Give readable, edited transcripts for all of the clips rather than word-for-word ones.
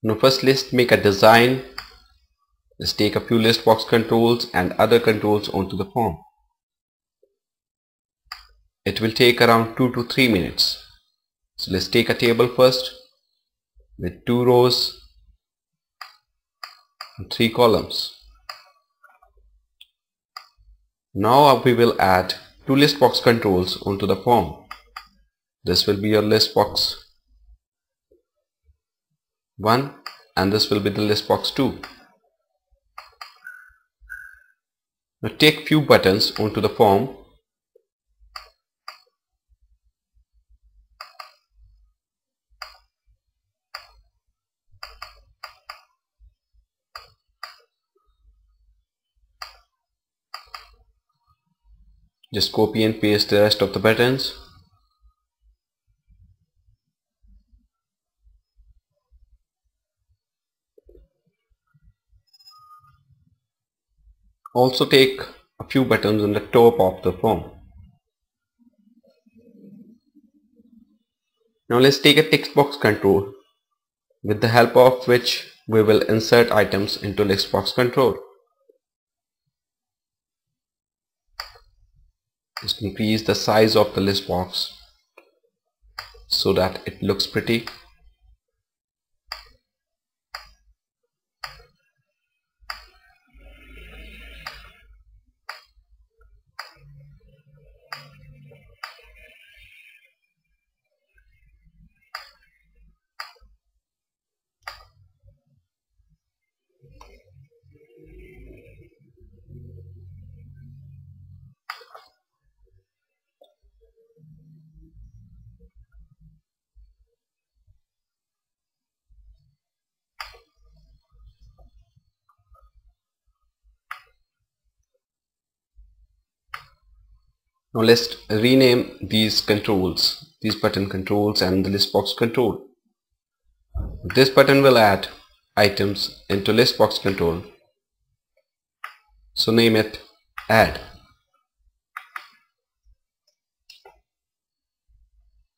Now first let's make a design. Let's take a few ListBox controls and other controls onto the form. It will take around 2 to 3 minutes. So let's take a table first with 2 rows and 3 columns. Now we will add 2 ListBox controls onto the form. This will be your ListBox 1 and this will be the ListBox 2. Now take few buttons onto the form. Just copy and paste the rest of the buttons. Also take a few buttons on the top of the form. Now let's take a text box control with the help of which we will insert items into ListBox control. Just increase the size of the list box so that it looks pretty. Now let's rename these controls, these button controls and the ListBox control. This button will add items into ListBox control. So name it add.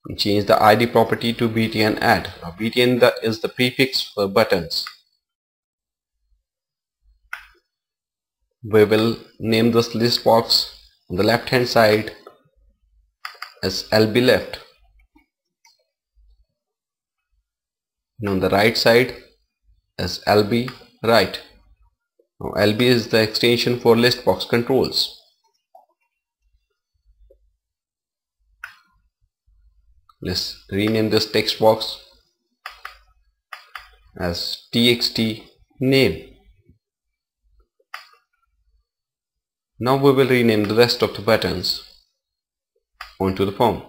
And change the ID property to btn add. Now btn is the prefix for buttons. We will name this ListBox on the left hand side as LB left and on the right side as LB right. Now LB is the extension for ListBox controls. Let's rename this text box as txt name. Now we will rename the rest of the buttons onto the form.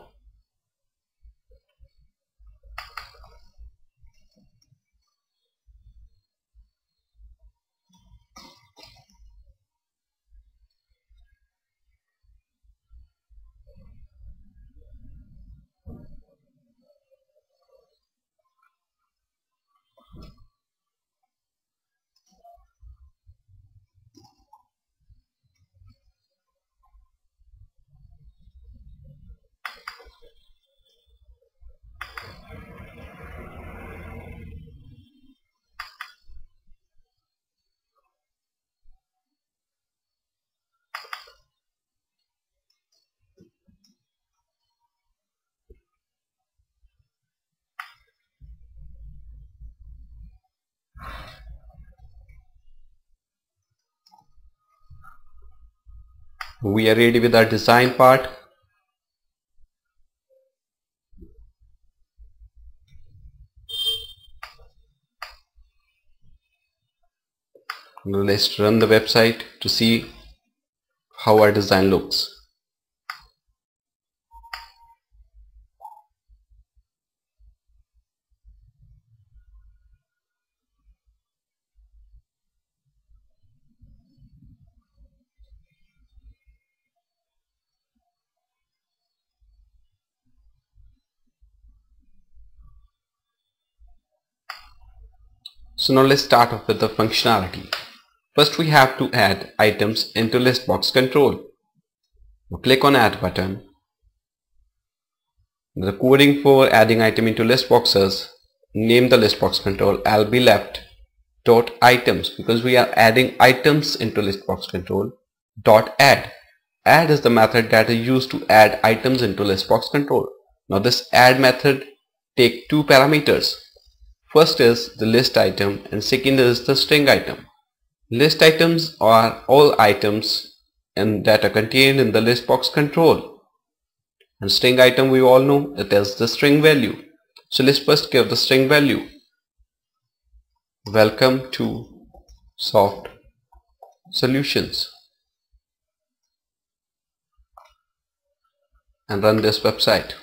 We are ready with our design part. Now let's run the website to see how our design looks. So now let's start off with the functionality. First we have to add items into ListBox control. Now click on add button. The coding for adding item into list boxes name the listbox control lb left dot items, because we are adding items into listbox control. Dot add. Add is the method that is used to add items into listbox control. Now this add method take two parameters. First is the list item and second is the string item. List items are all items and that are contained in the listbox control. And string item, we all know it is the string value. So let's first give the string value. Welcome to Soft Solutions, and run this website.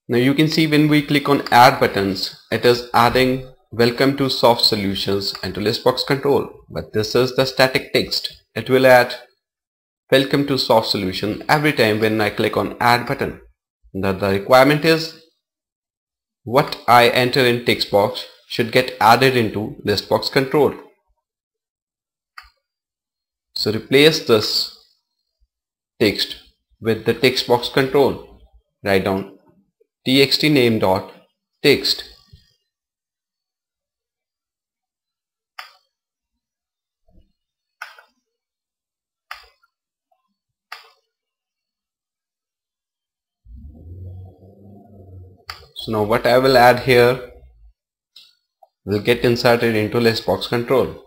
Now you can see when we click on add buttons, it is adding welcome to soft solutions into listbox control, but this is the static text. It will add welcome to soft solution every time when I click on add button. The requirement is what I enter in text box should get added into listbox control. So replace this text with the text box control. Write down txt name dot text. So now what I will add here will get inserted into listbox control.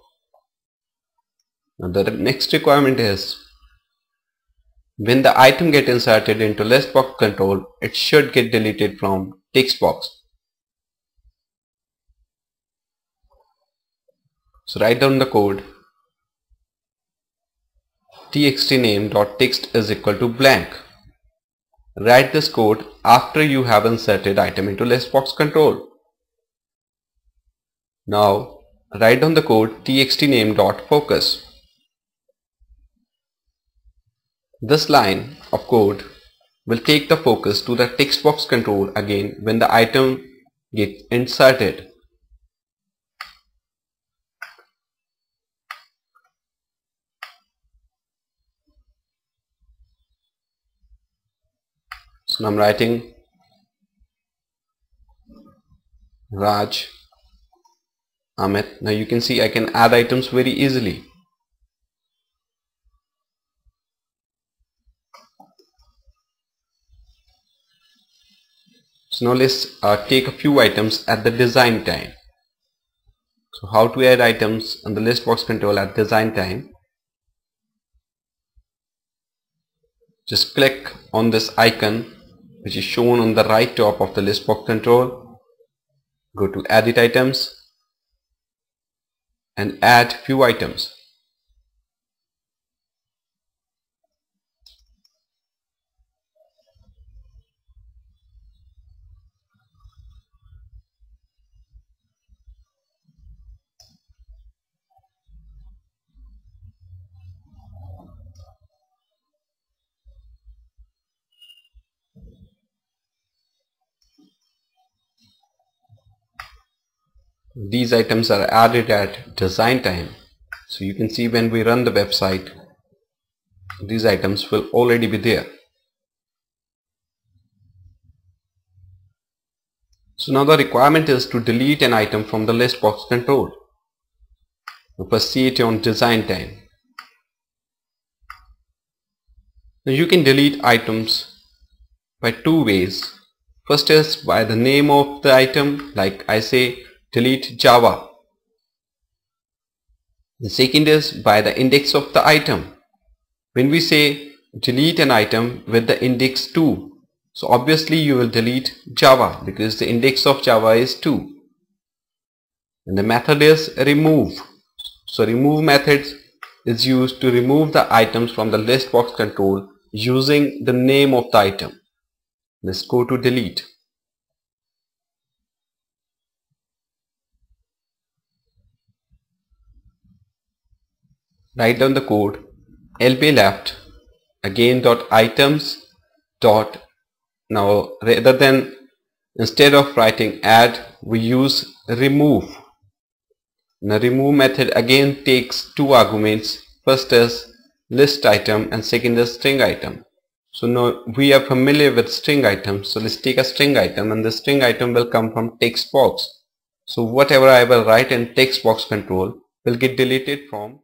Now the next requirement is when the item get inserted into listbox control, it should get deleted from text box. So write down the code txt name dot text is equal to blank. Write this code after you have inserted item into listbox control. Now write down the code txt name dot focus. This line of code will take the focus to the text box control again when the item gets inserted. So now I'm writing Raj, Amit. Now you can see I can add items very easily. So now let's take a few items at the design time. So how to add items on the listbox control at design time? Just click on this icon which is shown on the right top of the listbox control. Go to edit items and add few items. These items are added at design time. So you can see when we run the website, these items will already be there. So now the requirement is to delete an item from the listbox control. We first see it on design time. Now you can delete items by two ways. First is by the name of the item, like I say delete Java. The second is by the index of the item. When we say delete an item with the index 2, so obviously you will delete Java because the index of Java is 2. And the method is remove. So remove method is used to remove the items from the listbox control using the name of the item. Let's go to delete. Write down the code lb left again dot items dot. Now rather than instead of writing add, we use remove. Now remove method again takes two arguments. First is list item and second is string item. So now we are familiar with string items. So let's take a string item, and the string item will come from text box. So whatever I will write in text box control will get deleted from